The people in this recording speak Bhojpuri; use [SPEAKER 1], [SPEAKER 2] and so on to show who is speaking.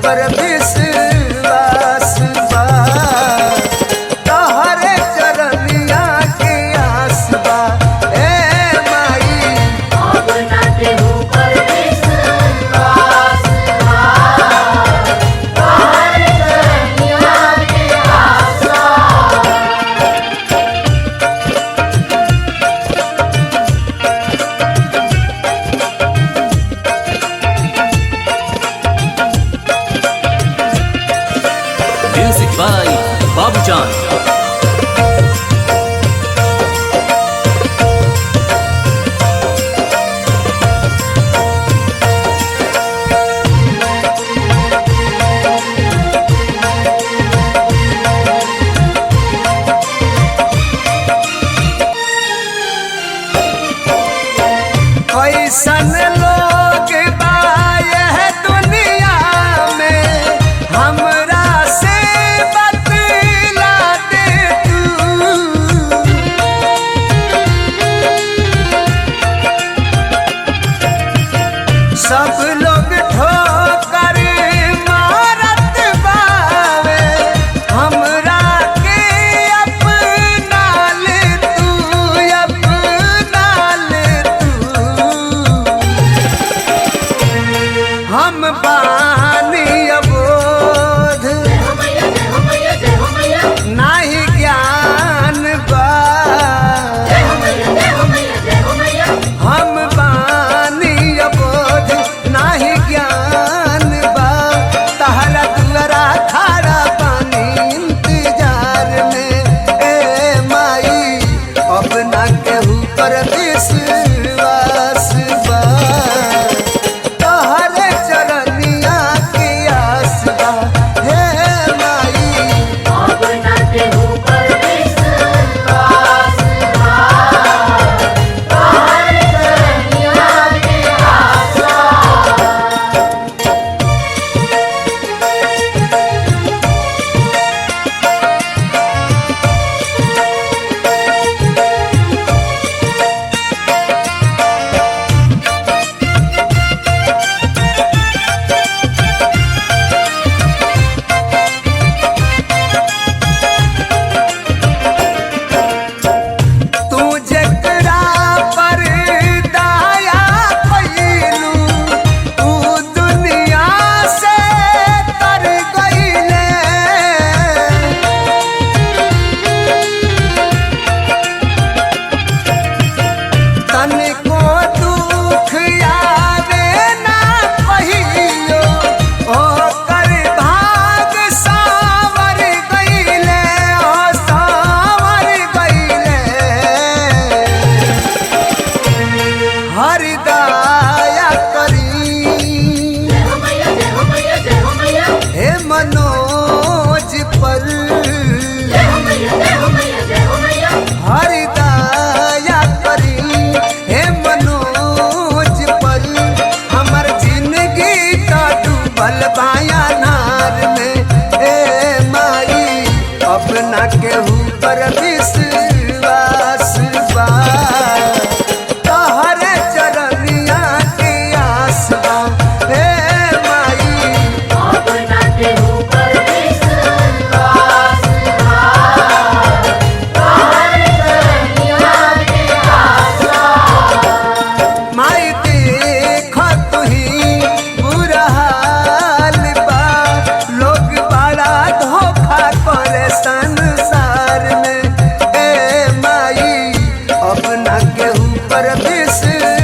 [SPEAKER 1] पर विश्वास बा, तोहरे चरनिया के आस बा ए माई।
[SPEAKER 2] अब ना केहू पर विश्वास बा, तोहरे चरनिया के आस बा।
[SPEAKER 3] Music by Babujan.
[SPEAKER 1] कैसन लोग बा यह दुनिया में, हमरा से बतला दे तू। सब लोग ठोकर मारत बावे, हमरा के अपना ले तू, अपना ले तू। हम बानी अबोध, नाही ज्ञान बा। हम बानी अबोध, नाही ज्ञान बा। तहरा दुआरा खड़ा पानी इंतजार में ए माई। अब ना केहू पर विश्वास बा, तोहरे चरनिया के आस बा हे माई।
[SPEAKER 2] अब ना केहू पर विश्वास बा, तोहरे चरनिया के आस बा।
[SPEAKER 1] तू जकरा पर दया कइलू, तू दुनिया से तर गइले। तनिको दुख आवे ना कहियो, ओकर भाग सावर गइले, ओ सावर गइले। हर दया करी हे मनोज पर, हर दया करी हे मनोज पर। हमर जिंदगी का डूबल बाया नार में ए माई। अपना केहू पर विश्वास बा, तोहरे चरनिया के आस बा हे माई।
[SPEAKER 2] अब ना केहू पर विश्वास बा, तोहरे चरनिया के आस बा।
[SPEAKER 1] माई देख तुही बुरा हाल बा, लोग बड़ा धोखा करे संसार में ए माई। अब ना केहू पर विश्वास